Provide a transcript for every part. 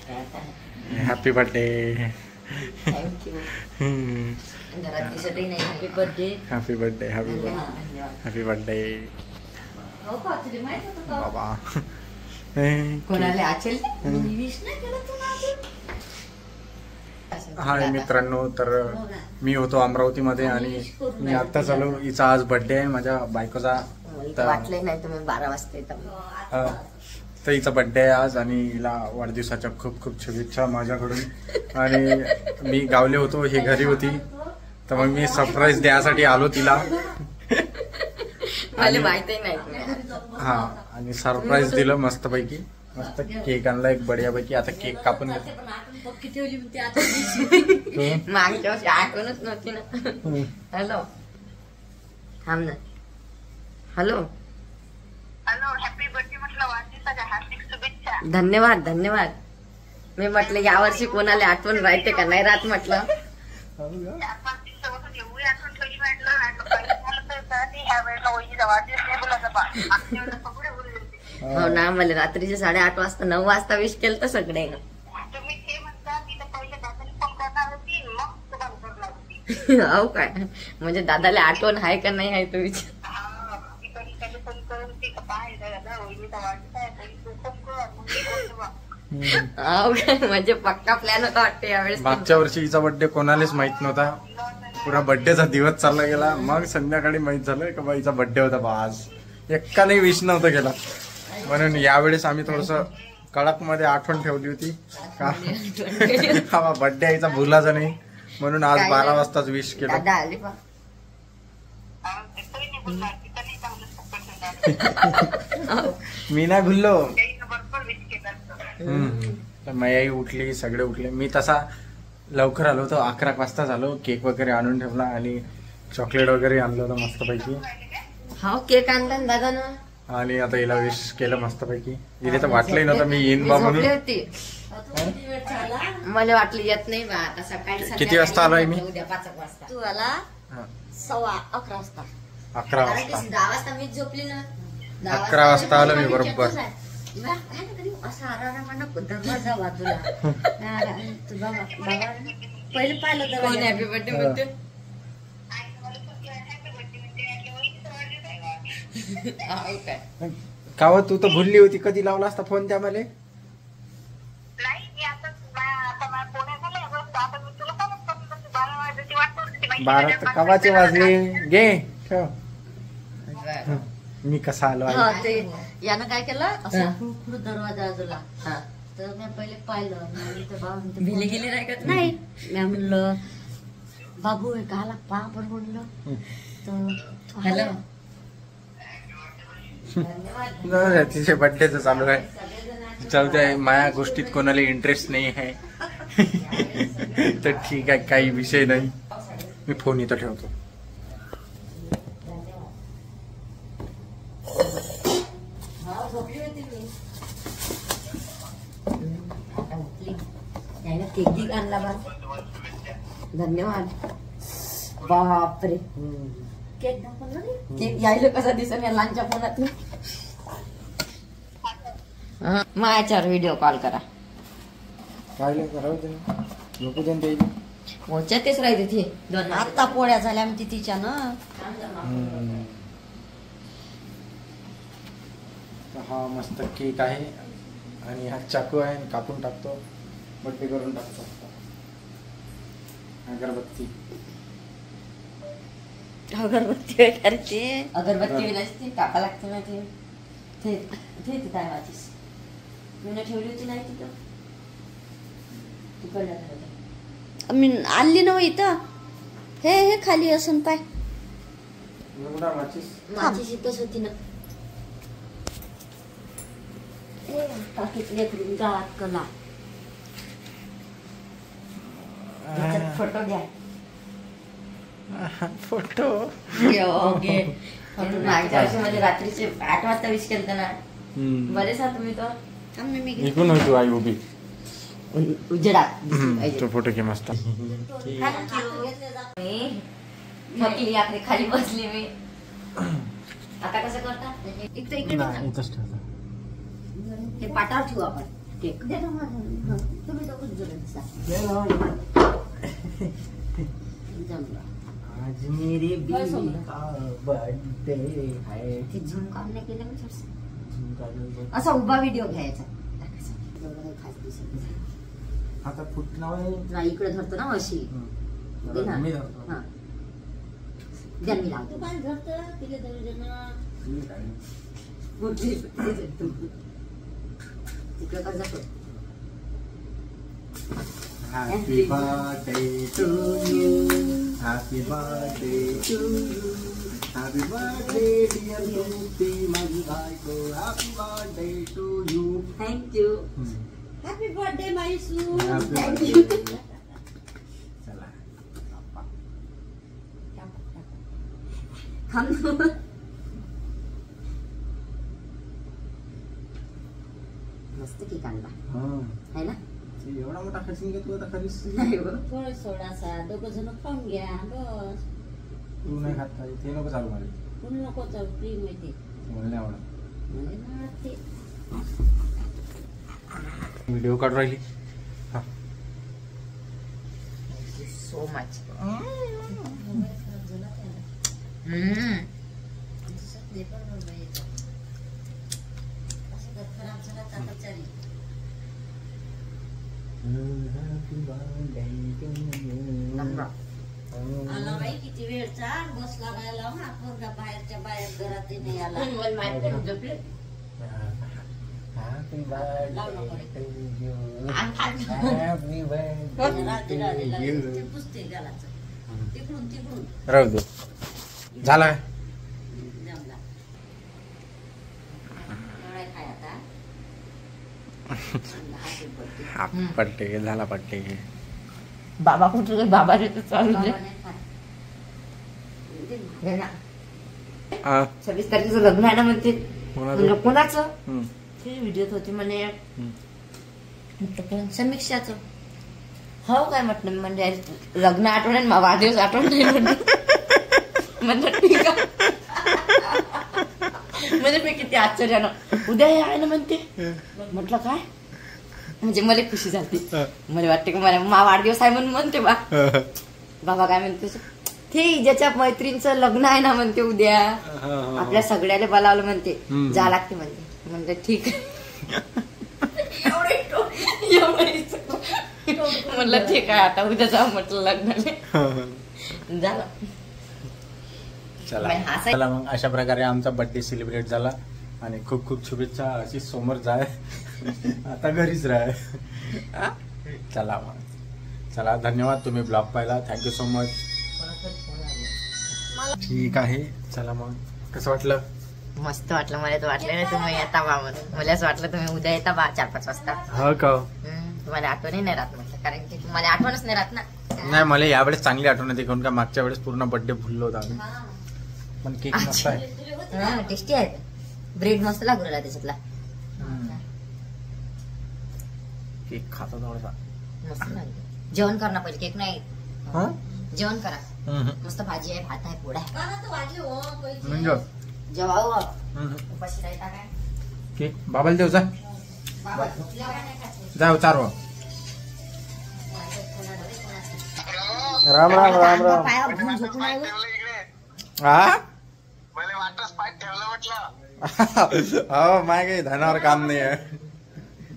Happy birthday. Thank you. घरात दिसतही नाही. Happy birthday. Happy birthday. Happy birthday बाबा. कोणाला आचल विश नाही केलं तू ना. हाय मित्रांनो, तर मी होतो अमरावतीमध्ये आणि मी आत्ताच आलो. हिचा आज बर्थडे आहे माझ्या बायकोचा. वाटलंय नाही तुम्ही 12 वाजता येता. तर हिचा बर्थडे आहे आज आणि हिला वाढदिवसाच्या खूप खूप शुभेच्छा माझ्याकडून. आणि मी गावले होतो, हे घरी होती, तर मग मी सरप्राईज द्यायसाठी आलो तिला. मला माहितही नाही. हा, आणि सरप्राईज दिलं मस्तपैकी. मस्त केक आणला एक बढियापैकी. आता केक कापून घेतो. मागच्या वर्षी आठवणच नव्हती ना. हॅलो थांब ना. हॅलो हॅपी बर्थडे म्हटलं, वाढदिवसाच्या हार्दिक शुभेच्छा. धन्यवाद धन्यवाद. मी म्हटलं यावर्षी कोणाला आठवण राहते का नाही राहत म्हटलं. 4-5 दिवसापासून एवढी आठवण ठेवली म्हटलं ह्या वेळेला वहिनीचा वाढदिवस नाही बोलायचा बा. मागच्या वेळेला सगळे बोलले. हो ना, मला रात्रीचे 8:30 वाजता 9 वाजता विश केलं तर सगळे ना. तुम्ही ते म्हणता मी तर पहिले दादाला फोन करणार होती, मग तुम्हाला करणार होती. हो काय, म्हणजे दादाला आठवण आहे का नाही आहे तो विचार. मी कधी फोन करून ते काय दादा वहिनीचा वाढदिवस आहे, तरी तू फोन कर मग मी बोलतो बा. हो काय, म्हणजे पक्का प्लॅन होता वाटते यावेळेस. मागच्या वर्षी हिचा बर्थडे कोणालाच माहित नव्हता. पुरा बर्थडेचा दिवस चालला गेला. मग संध्याकाळी माहित झालं का बाईचा बर्थडे होता बा आज. एकाने विश नव्हतं केला. म्हणून यावेळेस आम्ही थोडस कडक मध्ये आठवण ठेवली होती का हा बर्थडे यायचा भुलाचा नाही, म्हणून आज 12 वाजताच विश केलं. दादा आले पा. मी नाही भुललो. बरोबर विश केलं. तर मयाई उठली, सगळे उठले. मी तसा लवकर आलो होतो, 11 वाजता झालो. केक वगैरे आणून ठेवला आणि चॉकलेट वगैरे आणलं होतं मस्तपैकी. हो केक आणला ना दादा ना. आणि आता हिला विश केलं मस्तपैकी. इथे तर वाटलंही नव्हतं मी येईन बा म्हणून. मला वाटलं येत नाही बा. आता सकाळी किती वाजता आलोय मी? उद्या 5 वाजता. तू आला 11:15 वाजता. 11 वाजता. 10 वाजता मीच झोपली ना. 11 वाजता आलो मी बरोबर. असं आरामानं दरवाजा बाजूला. तुझा बाबा पहिले पाहिलं तर कोण हॅपी बर्थडे म्हणते. काव तू तर भुलली होती. कधी लावला असता फोन त्या मला? बारा तर कवाचे वाजले. घे ठेव. मी कसा आलो आहे. यानं काय केलं असं पुढे दरवाजा बाजूला. तर मी पहिले पाहिलं. भिले गेले नाही का? नाही. मी म्हणलं बाबू हे काला पा पण म्हणलं. तर हॅलो तिचे बर्थडेच चालू आहे. चालते माझ्या गोष्टीत कोणाला इंटरेस्ट नाही आहे. तर ठीक आहे, काही विषय नाही. मी फोन इथं ठेवतो. केक आणला बा. धन्यवाद. बापरे केक दाखवला. केक यायला कसा दिसेल या लहानच्या फोनात. माझ्यावर व्हिडिओ कॉल करा. पोच्यातच राहते ती. आता पोळ्या झाल्या आमची तिच्या ना. हा मस्त केक आहे आणि हा चाकू आहे. कापून टाकतो, बर्थडे करून टाकतो. अगरबत्ती अगरबत्ती करते. अगरबत्ती नसते टाका लागते ना. ते काय वाचीस मी ठेवली होती नाही तिथं. तिकडल्या मी आणली नव इथं. हे खाली असून पाय माझी इथंच होती ना. गावात कला फोटो द्या. फोटो मागच्या वर्षी मध्ये रात्रीचे 8 वाजता विश केलं ना. बरेच आहात तुम्ही तर. निघून होतो आई उभी उजेडात. तो फोटो घे मस्त. थकली आखरी खाली बसली मी. आता कसं करता इकडे हे पाटावर ठेवू आपण केक. जमलं. आज मेरी काय बीवी समजा? का बर्थडे है. ते झूम काम नाही केलं मी थोडंसं. आता असा उभा व्हिडिओ घ्यायचा टाकायचा. एवढं काही खास दिसत नाही. फुटणार नाही इकडे धरतो ना अशी दे ना. मी धरतो. हा. द्या मी लावतो. तू काय धरतं? तिला धरू दे ना. तिकडे कर जातो. Happy birthday to you. Happy birthday to you. Happy birthday dear Lucy, माझी बायको. Happy birthday to you. Thank you. Happy birthday मायसू. Happy thank you. birthday. चला. मस्त केक आणला हा. है ना. ते एवढा मोठा खर्चून घेतो आता खरीच. नाही हो. थोडासा दोघं जण खाऊन घ्या बस. तू नाही खात काय ते नको चालू मला. कोण नको चाल फ्री माहिती मला नाही आवडत. मला नाही आवडत ते. व्हिडिओ काढून राहिली. हा. So much. Happy birthday to you. आला बाई किती वेळचा बसला बायला ना पोरगा बाहेरच्या बाहेर घरात नाही आला. Happy birthday to you. Happy रात्री birthday to you. ते पुसते घालायचं तिकडून राहू दे. झाला काय? जमला. एवढा खाय आता. हा, पट्टे झाला पट्टे. बाबा कुठे बाबा तिथे चालू दे. बाबाने खाय. हे ना, हा. 26 तारखेचं लग्न आहे ना म्हणते. कोणाचं? म्हणलं कोणाचं? हम्म. ते व्हिडिओत होते म्हणे. हम्म. म्हटलं कोण? समीक्षाचं. हो काय म्हटलं म्हणजे लग्न आठवण मग वाढदिवस आठवण नाही म्हणलं ठीक आहे. म्हणजे मी किती आश्चर्यानं उद्या हे आहे ना म्हणते. म्हटलं काय म्हणजे मला खुशी झाली. मला वाटते की मला मा वाढदिवस आहे म्हणून म्हणते बा. बाबा काय म्हणते ते ज्याच्या मैत्रीणचं लग्न आहे ना म्हणते उद्या आपल्या सगळ्याला बोलावलं म्हणते. जा लागते म्हणते. म्हणते ठीक आहे. म्हणलं ठीक आहे आता उद्या जाऊ म्हटलं लग्नाला. झालं. चला बाई, हसाय- चला मग अशा प्रकारे आमचा बर्थडे सेलिब्रेट झाला आणि खूप खूप शुभेच्छा. अशी समोर जाय आता घरीच राह. चला मग चला धन्यवाद तुम्ही ब्लॉग पाहिला. Thank you so much. ठीक आहे. चला मग कसं वाटलं? मस्त वाटलं. मला तर वाटलं नाही तुम्ही येता बा म्हणून. मला असं वाटलं तुम्ही उद्या येता बा 4-5 वाजता. हो का? तुम्हाला आठवणही नाही राहत म्हटलं कारण की तुम्हाला आठवणच नाही राहत ना. नाही मला यावेळेस चांगली आठवण येते कारण का मागच्या वेळेस पूर्ण बर्थडे भुललो होता आम्ही. पण केक मस्त आहे. टेस्टी आहे. ब्रेड मस्त लागू राहिला त्याच्यातला. केक खाता थोडासा. मस्त लागलं. जेवण करा ना पहिले. केक नाही हं? जेवण करा. हम्म. मस्त भाजी आहे भात आहे पोळा आहे. म्हणजे जेव्हा हो, हम्म. उपाशी राहता काय. केक बाबाला देऊ जा. बाबा तुला काय नाही खायचं? जा उतार. राम राम राम राम. पायावर घेऊन झोपून आहे गं. हा मला वाटच पाय ठेवलं म्हटलं. हो माय काही धनावर काम नाही आहे.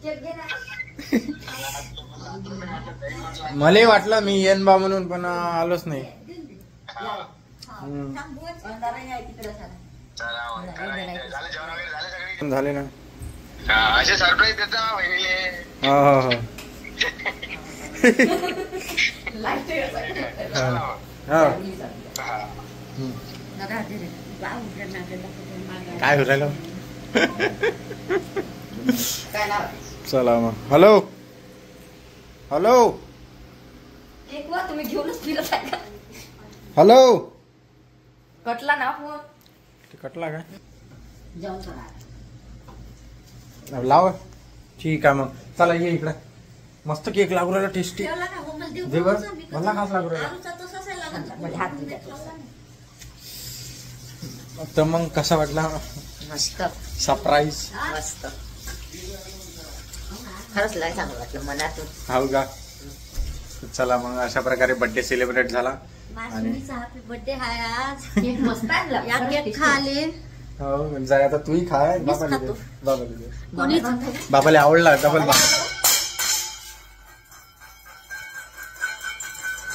केक घे ना. मलाही वाटलं मी येईन बा म्हणून पण आलोच नाही. हम्म. अंधाराही आहे तिकडं सारा. झालं जेवण वगैरे झालं सगळे. झाले ना. असे सरप्राईज देता बहिणीले. हो हो हो हो. हम्म. काय हो राहिलं? काय नाव? चला मग. हॅलो हॅलो केक वा तुम्ही घेऊनच फिरत आहे का? हॅलो. कटला ना फोन. ते कटला काय? जेवण करा. लाव. ठीक आहे मग चला ये इकडे. मस्त केक लागू राहिला टेस्टी. जेवला का? हो, मला देऊ दे बरं. का? मी कसं- मला खास लागू राहिला. आलूचा तसाच आहे लागत. मला हात दे. तर मग कसा वाटला मस्त सरप्राईज? मस्त. खरंच लय चांगलं वाटलं मनातून. हो का? चला मग अशा प्रकारे बर्थडे सेलिब्रेट झाला. माझा हॅपी बर्थडे हाय आज. केक मस्त आणला. या केक खाले हो जाय आता तूही खाय. मीच खातो. कोणीच बाबाला आवडला डबल.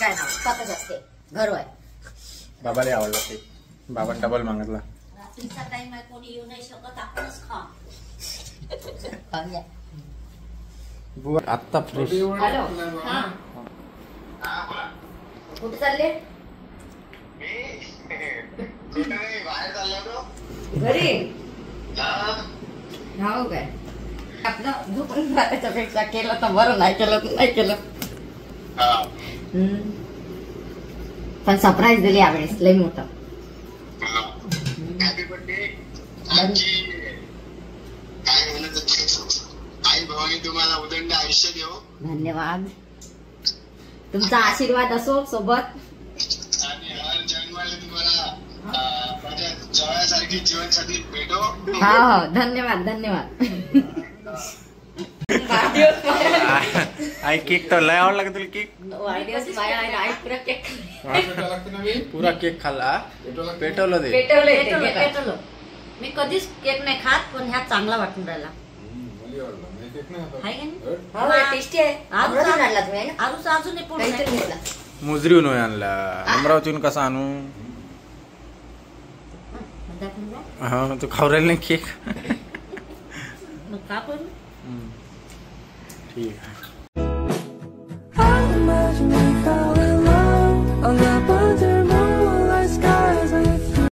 काय नाव स्वतःच असते घर आहे. बाबाला आवडला ते. बाबाने डबल मागितला. रात्रीचा टाइम आहे, कोणी येऊ नाही शकत, आपणच खा. बुवा आत्ता फ्रेश. हॅलो हा कुठे चालले? बाहेर चाललो होतो. घरी. हो काय आपलं झोपून राहण्याच्या पेक्षा केलं तर बरं, नाही केलं तर नाही केलं. पण सरप्राईज दिली यावेळेस लई मोठं. Happy birthday. आजची काय म्हणत आई भावाने तुम्हाला उदंड आयुष्य देव. धन्यवाद. तुमचा आशीर्वाद असो सोबत. आणि हर जन्माला तुम्हाला माझ्या जवळसारखी जीवनसाथी भेटो. हा हो धन्यवाद धन्यवाद. वाढदिवस आई केक तर लय आवडला का तुला केक? माझ्या आईने आई पुरा केक पुरा केक खाल्ला. पेटवलं ते. पेटवलं. मी कधीच केक नाही खात, पण ह्या चांगला वाटून राहिला. हाय का नाही? टेस्टी आहे. आजून आणला तुम्ही आहे ना? अजून काहीतरी घेतला. मुजरीहून आणला. अमरावतीहून कसा आणू? हा तू खाऊ राहिला नाही केक. मग का करू? ठीक आहे.